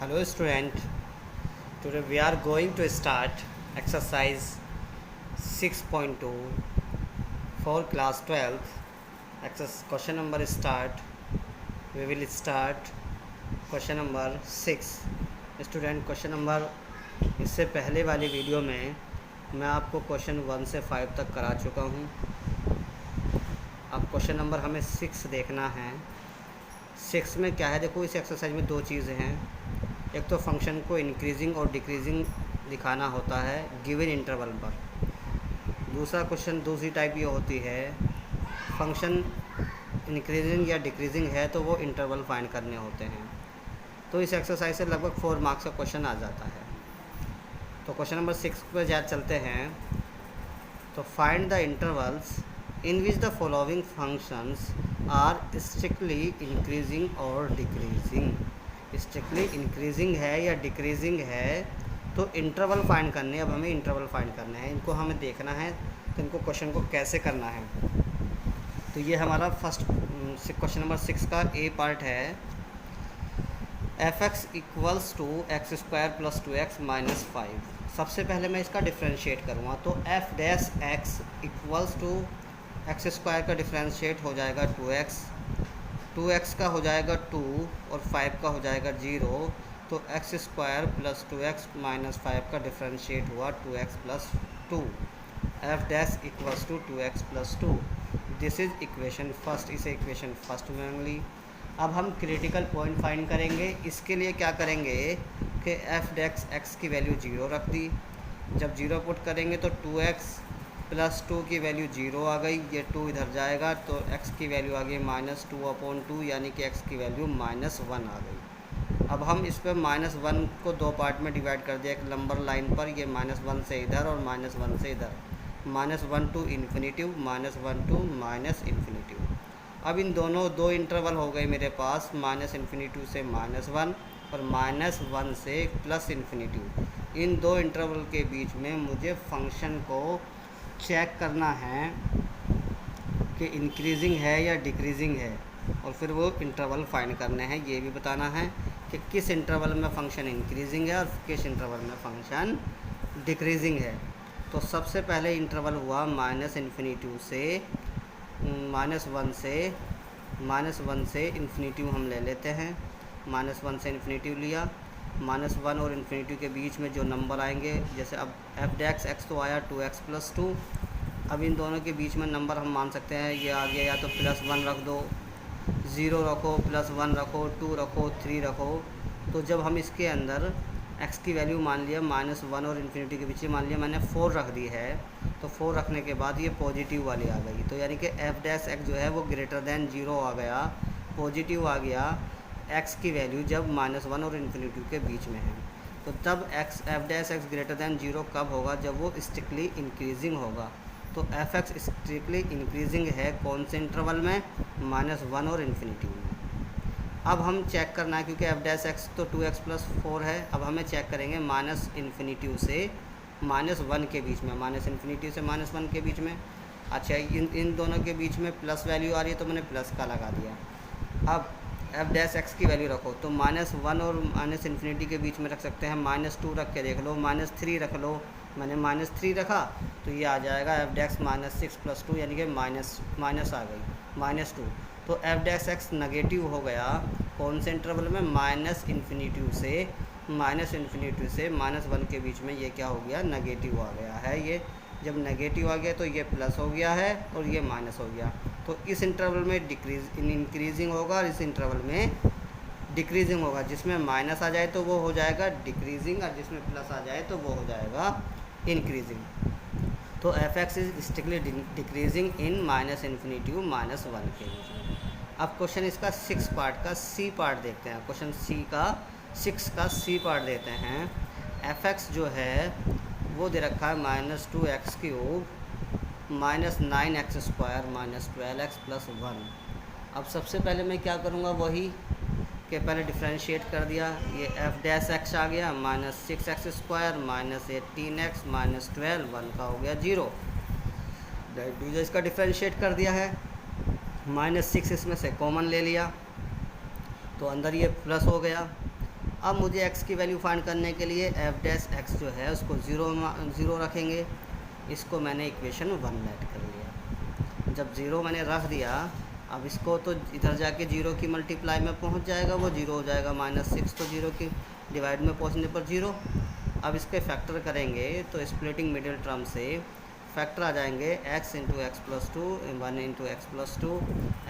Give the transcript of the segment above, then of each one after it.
Hello student, today we are going to start exercise 6.2 for class 12th. Question number start. We will start question number 6. Student question number इससे पहले वाली video में मैं आपको question 1 से 5 तक करा चुका हूँ. अब क्वेश्चन नंबर हमें 6 देखना है. 6 में क्या है, देखो इस एक्सरसाइज में दो चीज़ें हैं. एक तो फंक्शन को इंक्रीजिंग और डिक्रीजिंग दिखाना होता है गिवन इंटरवल पर. दूसरी टाइप ये होती है, फंक्शन इंक्रीजिंग या डिक्रीजिंग है तो वो इंटरवल फाइंड करने होते हैं. तो इस एक्सरसाइज से लगभग 4 मार्क्स का क्वेश्चन आ जाता है. तो क्वेश्चन नंबर 6 पर ज़्यादा चलते हैं. तो find the intervals in which the following functions are strictly increasing और डिक्रीजिंग. स्ट्रिक्टली इंक्रीजिंग है या डिक्रीजिंग है तो इंटरवल फाइंड करने. अब हमें इंटरवल फाइंड करना है, इनको हमें देखना है. तो इनको क्वेश्चन को कैसे करना है, तो ये हमारा फर्स्ट क्वेश्चन नंबर 6 का ए पार्ट है. f(x) equals to x square plus 2x minus 5. सबसे पहले मैं इसका डिफ्रेंशिएट करूँगा. तो f(x) equals to x square का डिफ्रेंशिएट हो जाएगा 2x, 2x का हो जाएगा 2 और 5 का हो जाएगा 0. तो x square plus 2x minus 5 का डिफ्रेंशिएट हुआ 2x plus 2. f' equals to 2x plus 2. This is equation first. इसे इक्वेशन फर्स्ट में ली. अब हम क्रिटिकल पॉइंट फाइंड करेंगे. इसके लिए क्या करेंगे कि f(x) की वैल्यू 0 रख दी. जब 0 पुट करेंगे तो 2x प्लस 2 की वैल्यू 0 आ गई. ये 2 इधर जाएगा तो x की वैल्यू आ गई -2/2, यानी कि x की वैल्यू -1 आ गई. अब हम इस पर -1 को दो पार्ट में डिवाइड कर दिया. एक नंबर लाइन पर ये -1 से इधर और -1 से इधर. -1 टू इन्फिनिटिव, -1 टू -इन्फिनिटिव. अब इन दोनों दो इंटरवल हो गए मेरे पास, -इन्फिनिटिव से -1 और -1 से +इन्फिनिटिव. इन दो इंटरवल के बीच में मुझे फंक्शन को चेक करना है कि इंक्रीजिंग है या डिक्रीजिंग है, और फिर वो इंटरवल फाइंड करने हैं. ये भी बताना है कि किस इंटरवल में फंक्शन इंक्रीजिंग है और किस इंटरवल में फंक्शन डिक्रीजिंग है. तो सबसे पहले इंटरवल हुआ -इन्फिनिटिव से -1 से इन्फिनिटिव हम ले लेते हैं. -1 से इन्फिनिटिव लिया. -1 और इन्फिनिटिव के बीच में जो नंबर आएंगे, जैसे अब f(x) तो आया 2x प्लस 2. अब इन दोनों के बीच में नंबर हम मान सकते हैं ये आ गया, या तो +1 रख दो, 0 रखो, +1 रखो, 2 रखो, 3 रखो. तो जब हम इसके अंदर x की वैल्यू मान लिया, -1 और इन्फिनिटी के बीच में मान लिया मैंने 4 रख दी है. तो 4 रखने के बाद ये पॉजिटिव वाली आ गई. तो यानी कि f' जो है वो ग्रेटर दैन 0 आ गया, पॉजिटिव आ गया x की वैल्यू जब -1 और इन्फिनिटी के बीच में है. तो तब f' ग्रेटर दैन 0 कब होगा, जब वो स्ट्रिक्टली इंक्रीजिंग होगा. तो f(x) स्ट्रिक्टली इंक्रीजिंग है कौन से इंटरवल में, -1 और इन्फिनिटी में. अब हम चेक करना है क्योंकि f' तो 2x प्लस 4 है. अब हमें चेक करेंगे -इन्फिनिटी से -1 के बीच में, -इन्फिनिटी से -1 के बीच में. अच्छा, इन दोनों के बीच में प्लस वैल्यू आ रही है तो मैंने प्लस का लगा दिया. अब f' की वैल्यू रखो तो -1 और -इन्फिनिटी के बीच में रख सकते हैं. -2 रख के देख लो, -3 रख लो. मैंने -3 रखा तो ये आ जाएगा f' -6 प्लस 2, यानी कि माइनस आ गई -2. तो f' नेगेटिव हो गया कौन से इंटरवल में, -इन्फिनिटी से -1 के बीच में. ये क्या हो गया, नेगेटिव आ गया है. ये जब नेगेटिव आ गया तो ये प्लस हो गया है और ये माइनस हो गया. तो इस इंटरवल में इंक्रीजिंग होगा और इस इंटरवल में डिक्रीजिंग होगा. जिसमें माइनस आ जाए तो वो हो जाएगा डिक्रीजिंग, और जिसमें प्लस आ जाए तो वो हो जाएगा इंक्रीजिंग. तो f(x) is strictly decreasing in -infinity -1 के बीच में. अब क्वेश्चन इसका 6 पार्ट का सी पार्ट देखते हैं. क्वेश्चन 6 का सी पार्ट देते हैं. f(x) जो है वो दे रखा है -2x³ -9x² -12x प्लस 1. अब सबसे पहले मैं क्या करूँगा, वही कि पहले डिफ्रेंशिएट कर दिया. ये f' आ गया -6x² -18x -12, 1 का हो गया 0. दूसरा इसका डिफ्रेंशिएट कर दिया है. -6 इसमें से कॉमन ले लिया तो अंदर ये प्लस हो गया. अब मुझे x की वैल्यू फाइंड करने के लिए एफ डैश एक्स जो है उसको ज़ीरो रखेंगे। इसको मैंने इक्वेशन 1 लेट कर लिया। जब ज़ीरो मैंने रख दिया, अब इसको तो इधर जाके जीरो की मल्टीप्लाई में पहुंच जाएगा, वो जीरो हो जाएगा -6, तो जीरो की डिवाइड में पहुंचने पर जीरो। अब इसके फैक्टर करेंगे तो स्प्लिटिंग मिडिल टर्म से फैक्टर आ जाएंगे x into x plus two, 1 into x plus two,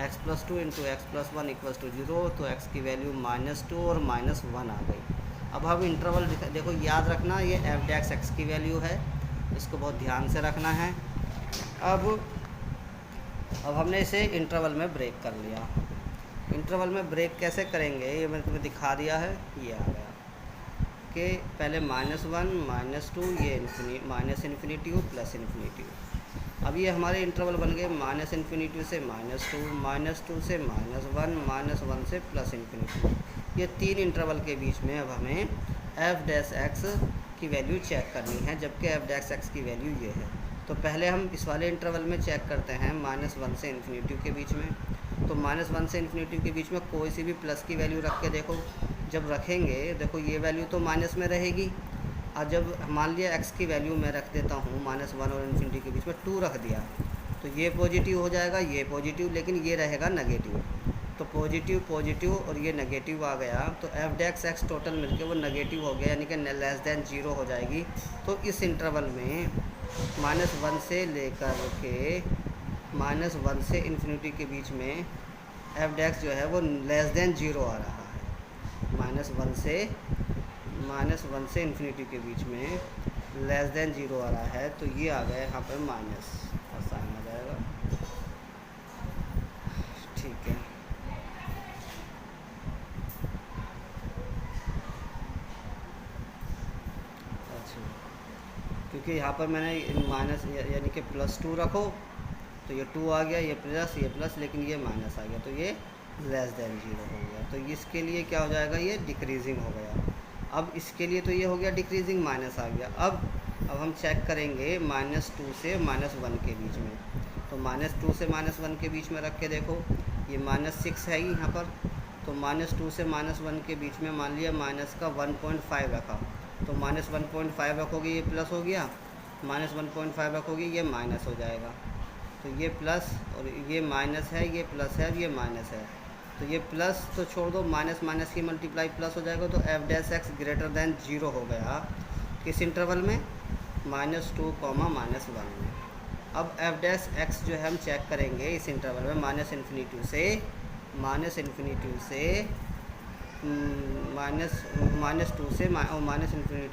x plus two into x plus one equals to 0, तो x की वैल्यू -2 और -1 आ गई। अब हम इंटरवल देखो, याद रखना ये एफ डैश एक्स की वैल्यू है, इसको बहुत ध्यान से रखना है। अब हमने इसे इंटरवल में ब्रेक कर लिया। इंटरवल में ब्रेक कैसे करेंगे ये मैंने तुम्हें दिखा दिया है। ये आ गया कि पहले -1 -2, ये -इन्फिनिटी प्लस इन्फिनिटी। अब ये हमारे इंटरवल बन गए -इन्फिनिटी से -2, -2 से -1, -1 से प्लस इन्फिनिटी। ये 3 इंटरवल के बीच में अब हमें एफ डैश एक्स की वैल्यू चेक करनी है, जबकि एफ डैश एक्स की वैल्यू ये है। तो पहले हम इस वाले इंटरवल में चेक करते हैं -1 से इन्फिनिटी के बीच में। तो -1 से इन्फिनिटी के बीच में कोई सी भी प्लस की वैल्यू रख के देखो, जब रखेंगे देखो ये वैल्यू तो माइनस में रहेगी। और जब मान लिया x की वैल्यू मैं रख देता हूँ -1 और इन्फिनिटी के बीच में 2 रख दिया, तो ये पॉजिटिव हो जाएगा, ये पॉजिटिव, लेकिन ये रहेगा नेगेटिव। तो पॉजिटिव पॉजिटिव और ये नेगेटिव आ गया, तो एफ डैश एक्स टोटल मिलके वो नेगेटिव हो गया, यानी कि लेस दैन 0 हो जाएगी। तो इस इंटरवल में -1 से लेकर के -1 से इन्फिनिटी के बीच में एफ डैश जो है वो लेस दैन 0 आ रहा है। -1 से इन्फिनिटी के बीच में लेस दैन 0 आ रहा है, तो ये आ गया यहाँ पर माइनस का साइन आ जाएगा। ठीक है, अच्छा, क्योंकि यहाँ पर मैंने माइनस यानी कि +2 रखो, तो ये 2 आ गया, ये प्लस, लेकिन ये माइनस आ गया, तो ये लेस दैन 0 हो गया। तो इसके लिए क्या हो जाएगा, ये डिक्रीजिंग हो गया। अब इसके लिए तो ये हो गया डिक्रीजिंग, माइनस आ गया। अब हम चेक करेंगे -2 से -1 के बीच में। तो -2 से -1 के बीच में रख के देखो, ये -6 है यहाँ पर, तो -2 से -1 के बीच में मान लिया माइनस का 1.5 रखा, तो -1.5 रखोगे ये प्लस हो गया, -1.5 रखोगे ये माइनस हो जाएगा। तो ये प्लस और ये माइनस है, ये प्लस है और ये माइनस है, तो ये प्लस तो छोड़ दो, माइनस माइनस की मल्टीप्लाई प्लस हो जाएगा। तो F dash x greater than 0 हो गया किस इंटरवल में, -2, -1 में। अब एफ डैश एक्स जो है हम चेक करेंगे इस इंटरवल में -इन्फिनिटी से -2 से -इन्फिनिटी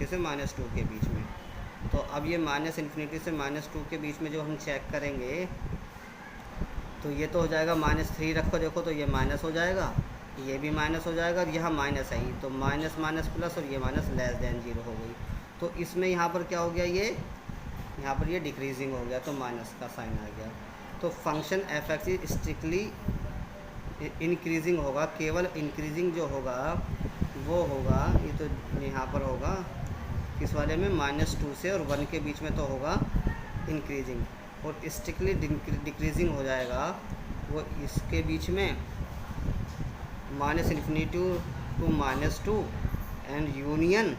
से -2 के बीच में। तो अब ये -इन्फिनिटी से -2 के बीच में जो हम चेक करेंगे, तो ये तो हो जाएगा -3 रखो, देखो तो ये माइनस हो जाएगा, ये भी माइनस हो जाएगा, और यहाँ माइनस है ही, तो माइनस माइनस प्लस, और ये माइनस लेस दैन 0 हो गई। तो इसमें यहाँ पर क्या हो गया, ये यहाँ पर ये डिक्रीजिंग हो गया, तो माइनस का साइन आ गया। तो function F x strictly increasing होगा, केवल इंक्रीजिंग जो होगा वो होगा, ये तो यहाँ पर होगा किस वाले में, -2 से और 1 के बीच में तो होगा इंक्रीजिंग, और स्ट्रिक्टली डिक्रीजिंग हो जाएगा वो इसके बीच में -इन्फिनिटी टू -2 एंड यूनियन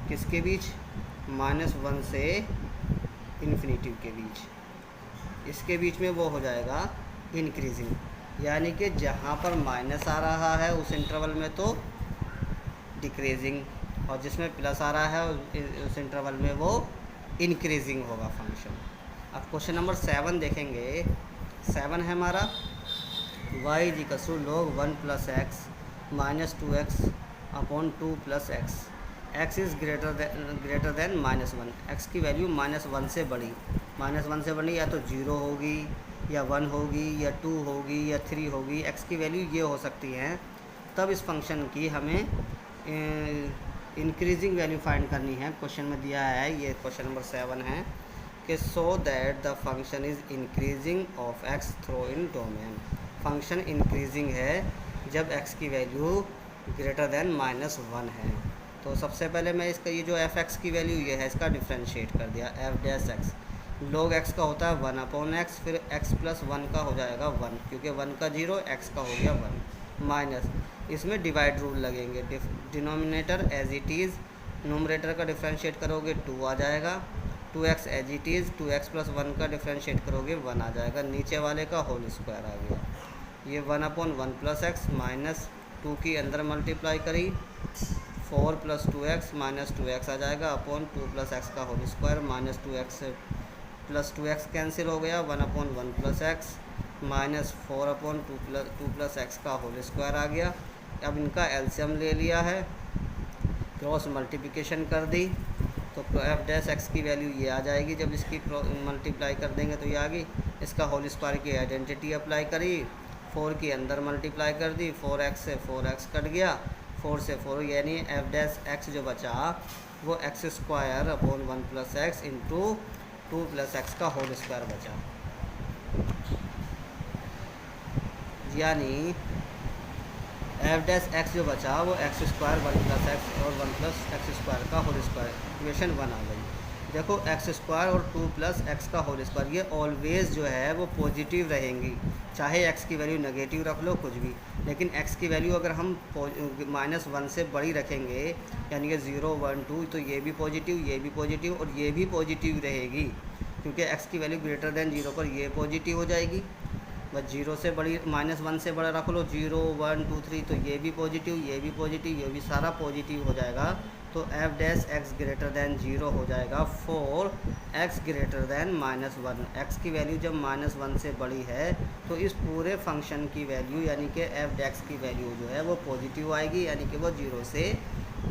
किसके बीच, -1 से इन्फिनिटी के बीच, इसके बीच में वो हो जाएगा इंक्रीजिंग। यानी कि जहाँ पर माइनस आ रहा है उस इंटरवल में तो डिक्रीजिंग, और जिसमें प्लस आ रहा है उस इंटरवल में वो इंक्रीजिंग होगा फंक्शन। अब क्वेश्चन नंबर 7 देखेंगे। 7 है हमारा y = log 1 + x - 2x upon 2 + x, x is greater than -1, x की वैल्यू -1 से बड़ी, -1 से बड़ी या तो 0 होगी या 1 होगी या 2 होगी या 3 होगी, x की वैल्यू ये हो सकती हैं। तब इस फंक्शन की हमें इंक्रीजिंग वैल्यू फाइंड करनी है। क्वेश्चन में दिया है, ये क्वेश्चन नंबर 7 है कि so that the function is increasing of x through in domain. Function increasing है जब x की वैल्यू ग्रेटर देन -1 है। तो सबसे पहले मैं इसका ये जो एफ एक्स की वैल्यू ये है इसका डिफ्रेंशिएट कर दिया। F dash x log x का होता है 1/x, फिर x + 1 का हो जाएगा 1, क्योंकि 1 का 0, x का हो गया 1, माइनस इसमें डिवाइड रूल लगेंगे। Denominator as it is, numerator का डिफ्रेंशिएट करोगे 2 आ जाएगा, 2x as it is, 2x plus 1 का डिफ्रेंशिएट करोगे 1 आ जाएगा, नीचे वाले का होल स्क्वायर आ गया। ये 1/1 प्लस एक्स माइनस 2 की अंदर मल्टीप्लाई करी, 4 प्लस 2x माइनस 2x आ जाएगा अपॉन 2 प्लस एक्स का whole square, minus 2x plus 2x cancel हो गया, 1/1 plus x minus 4/2 plus x का होल स्क्वायर आ गया। अब इनका एलसीएम ले लिया है, क्रॉस मल्टीप्लिकेशन कर दी, तो एफ डैश एक्स की वैल्यू ये आ जाएगी। जब इसकी मल्टीप्लाई कर देंगे तो ये आ गई। इसका होल स्क्वायर की आइडेंटिटी अप्लाई करी, 4 की अंदर मल्टीप्लाई कर दी, 4x से 4x कट गया, 4 से 4 यानी एफ डैश एक्स जो बचा वो x square upon 1 plus x into 2 plus x का होल स्क्वायर बचा, यानी एफ डैश एक्स जो बचा वो एक्स स्क्वायर 1 प्लस एक्स और 1 प्लस एक्स स्क्वायर का होल स्क्वायर, इक्वेशन 1 आ गई। देखो एक्स स्क्वायर और 2 प्लस एक्स का होल स्क्वायर ये ऑलवेज जो है वो पॉजिटिव रहेंगी, चाहे एक्स की वैल्यू नेगेटिव रख लो कुछ भी, लेकिन एक्स की वैल्यू अगर हम -1 से बड़ी रखेंगे यानी कि 0, 1, 2 तो ये भी पॉजिटिव, ये भी पॉजिटिव और ये भी पॉजिटिव रहेगी, क्योंकि एक्स की वैल्यू ग्रेटर देन 0 पर ये पॉजिटिव हो जाएगी। बस 0 से बड़ी -1 से बड़ा रख लो, 0, 1, 2, 3 तो ये भी पॉजिटिव, ये भी पॉजिटिव, ये भी सारा पॉजिटिव हो जाएगा। तो F dash x greater than 0 हो जाएगा for x greater than -1। X की वैल्यू जब -1 से बड़ी है तो इस पूरे फंक्शन की वैल्यू यानी कि एफ डैक्स की वैल्यू जो है वो पॉजिटिव आएगी, यानी कि वो 0 से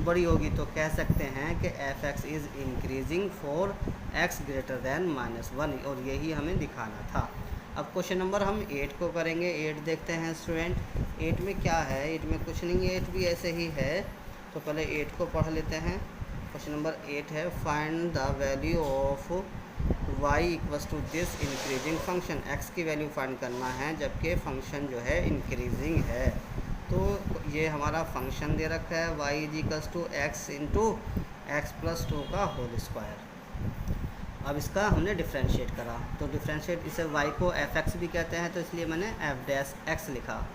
बड़ी होगी। तो कह सकते हैं कि F x is increasing for x greater than -1, और यही हमें दिखाना था। अब क्वेश्चन नंबर हम 8 को करेंगे। 8 देखते हैं स्टूडेंट। 8 में क्या है, 8 में कुछ नहीं है, 8 भी ऐसे ही है। तो पहले 8 को पढ़ लेते हैं। क्वेश्चन नंबर 8 है find the value of y equals to this increasing function. x की वैल्यू फाइंड करना है जबकि फंक्शन जो है इंक्रीजिंग है। तो ये हमारा फंक्शन दे रखा है y is equals to x into x plus 2 का होल स्क्वायर। अब इसका हमने डिफ्रेंशिएट करा, तो डिफ्रेंशिएट इसे y को एफ एक्स भी कहते हैं, तो इसलिए मैंने एफ डैश एक्स लिखा।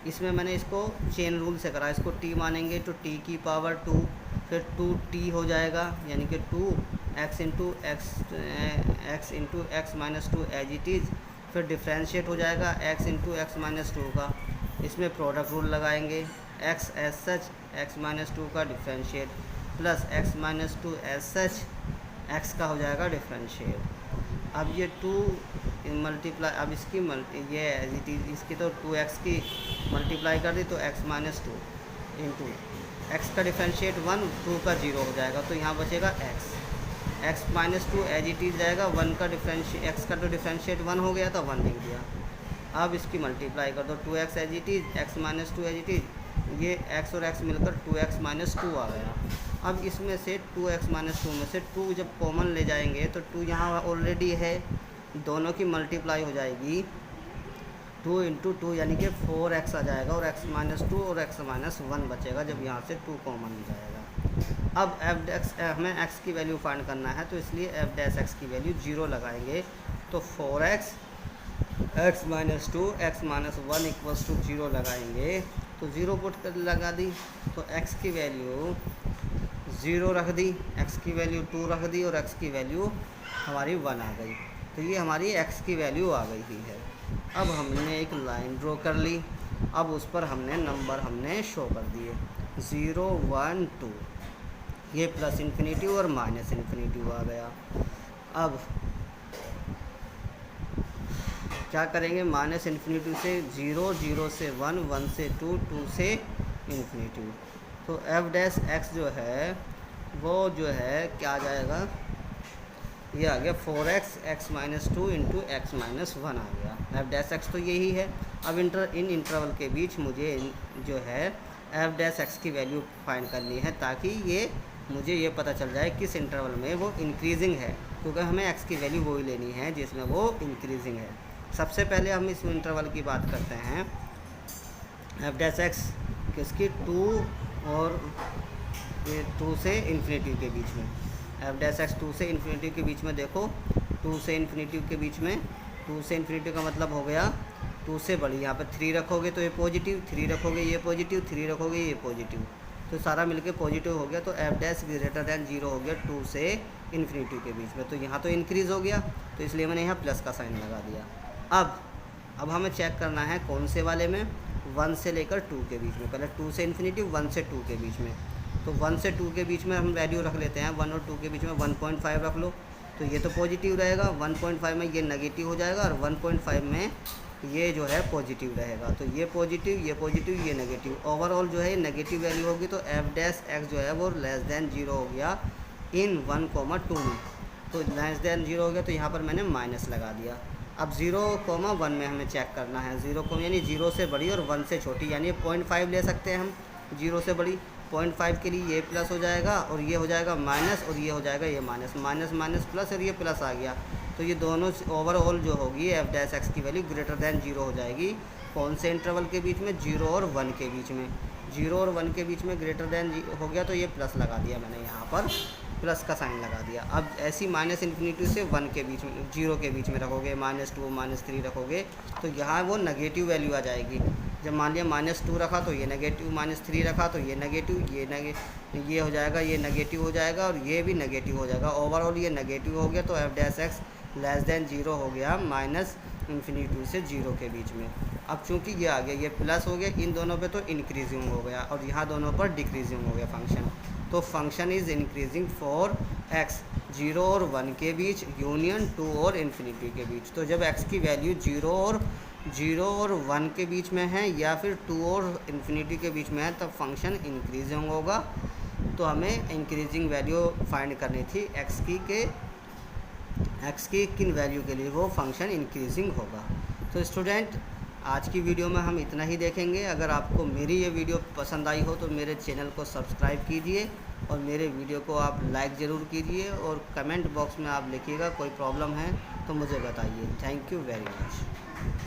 इसमें मैंने इसको चेन रूल से करा, इसको t मानेंगे तो t की पावर 2, फिर 2t हो जाएगा यानी कि 2x into x minus 2 as it is, फिर डिफ्रेंशिएट हो जाएगा x इंटू एक्स माइनस 2 का। इसमें प्रोडक्ट रूल लगाएंगे, x as such x minus 2 का differentiate plus x minus 2 as such x का हो जाएगा डिफ्रेंशिएट। अब ये 2 मल्टीप्लाई, अब इसकी ये एज इट इज़ इसकी तो 2x की मल्टीप्लाई कर दी तो x माइनस 2 इंटू एक्स का डिफ्रेंशिएट 1, 2 का 0 हो जाएगा, तो यहाँ बचेगा x minus 2 as it is जाएगा, 1 का डिफ्रेंशिएट, एक्स का तो डिफ्रेंशिएट 1 हो गया था, 1 लिख दिया। अब इसकी मल्टीप्लाई कर दो, 2x as it is, x minus 2 as it is, ये x और x मिलकर 2x माइनस 2 आ गया। अब इसमें से 2x माइनस 2 में से 2 जब कॉमन ले जाएंगे तो 2 यहाँ ऑलरेडी है, दोनों की मल्टीप्लाई हो जाएगी, 2 इंटू 2 यानी कि 4x आ जाएगा, और x माइनस 2 और x माइनस 1 बचेगा जब यहाँ से 2 कॉमन हो जाएगा। अब एफ डैश हमें x की वैल्यू फाइंड करना है, तो इसलिए एफ डैश एक्स की वैल्यू 0 लगाएंगे, तो 4x x minus 2 x minus 1 equals to 0 लगाएंगे, तो 0 पुट कर लगा दी, तो x की वैल्यू 0 रख दी, x की वैल्यू 2 रख दी, और x की वैल्यू हमारी 1 आ गई। तो ये हमारी x की वैल्यू आ गई ही है। अब हमने एक लाइन ड्रॉ कर ली, अब उस पर हमने नंबर शो कर दिए 0, 1, 2, ये प्लस इन्फिनिटी और माइनस इन्फिनिटी आ गया। अब क्या करेंगे, माइनस इन्फिनिटी से 0, 0 से 1, 1 से 2, 2 से इन्फिनिटी। तो एफ डैश एक्स जो है वो जो है क्या आ जाएगा, ये आ गया 4x x minus 2 into x minus 1 आ गया। एफ डैश एक्स तो यही है। अब इन इंटरवल के बीच मुझे जो है एफ डैश एक्स की वैल्यू फाइंड करनी है, ताकि मुझे ये पता चल जाए किस इंटरवल में वो इंक्रीजिंग है, क्योंकि हमें x की वैल्यू वही लेनी है जिसमें वो इंक्रीजिंग है। सबसे पहले हम इस इंटरवल की बात करते हैं, एफ डैश एक्स किसकी 2 और 2 से इन्फिनिटी के बीच में, एफ डैश एक्स 2 से इन्फिनिटी के बीच में। देखो 2 से इन्फिनिटी के बीच में, 2 से इन्फिनिटी का मतलब हो गया 2 से बड़ी, यहाँ पर 3 रखोगे तो ये पॉजिटिव, 3 रखोगे ये पॉजिटिव, 3 रखोगे ये पॉजिटिव, तो सारा मिलके पॉजिटिव हो गया। तो एफ डैश ग्रेटर दैन 0 हो गया 2 से इन्फिनिटी के बीच में। तो यहाँ तो इंक्रीज़ हो गया, तो इसलिए मैंने यहाँ प्लस का साइन लगा दिया। अब हमें चेक करना है कौन से वाले में, 1 से लेकर 2 के बीच में। पहले 2 से इन्फिनिटी, 1 से 2 के बीच में। तो 1 से 2 के बीच में हम वैल्यू रख लेते हैं, 1 और 2 के बीच में 1.5 रख लो, तो ये तो पॉजिटिव रहेगा। 1.5 में ये नेगेटिव हो जाएगा और 1.5 में ये जो है पॉजिटिव रहेगा। तो ये पॉजिटिव, ये पॉजिटिव, ये नेगेटिव, ओवरऑल जो है नेगेटिव वैल्यू होगी। तो एफ डैश एक्स जो है वो लेस दैन 0 हो गया इन 1,2 में। तो लेस दैन 0 हो गया, तो यहाँ पर मैंने माइनस लगा दिया। अब 0,1 में हमें चेक करना है, 0, यानी 0 से बड़ी और 1 से छोटी, यानी 0.5 ले सकते हैं हम 0 से बड़ी। 0.5 के लिए ये प्लस हो जाएगा और ये हो जाएगा माइनस, और ये हो जाएगा ये माइनस, माइनस माइनस प्लस, और ये प्लस आ गया। तो ये दोनों ओवरऑल जो होगी एफ डैश एक्स की वैल्यू ग्रेटर दैन 0 हो जाएगी। कौन से इंटरवल के बीच में, 0 और 1 के बीच में। 0 और 1 के बीच में ग्रेटर दैन हो गया, तो ये प्लस लगा दिया मैंने, यहाँ पर प्लस का साइन लगा दिया। अब ऐसी माइनस इन्फिनिटी से 1 के बीच में, 0 के बीच में रखोगे, -2 -3 रखोगे, तो यहाँ वो नेगेटिव वैल्यू आ जाएगी। जब मान लिया -2 रखा तो ये नेगेटिव, -3 रखा तो ये नेगेटिव, ये हो जाएगा, ये नेगेटिव हो जाएगा और ये भी नेगेटिव हो जाएगा। ओवरऑल ये नेगेटिव हो गया, तो F dash x less than 0 हो गया -इन्फिनिटी से 0 के बीच में। अब चूंकि ये आ गया, ये प्लस हो गया, इन दोनों पे तो इंक्रीजिंग हो गया और यहाँ दोनों पर डिक्रीजिंग हो गया फंक्शन। तो function is increasing for x 0 और 1 के बीच, यूनियन 2 और इन्फिनिटी के बीच। तो जब एक्स की वैल्यू 0 और 1 के बीच में है या फिर 2 और इन्फिनिटी के बीच में है, तब फंक्शन इंक्रीजिंग होगा। तो हमें इंक्रीजिंग वैल्यू फाइंड करनी थी एक्स की किन वैल्यू के लिए वो फंक्शन इंक्रीजिंग होगा। तो स्टूडेंट, आज की वीडियो में हम इतना ही देखेंगे। अगर आपको मेरी ये वीडियो पसंद आई हो तो मेरे चैनल को सब्सक्राइब कीजिए और मेरे वीडियो को आप लाइक ज़रूर कीजिए, और कमेंट बॉक्स में आप लिखिएगा कोई प्रॉब्लम है तो मुझे बताइए। Thank you very much.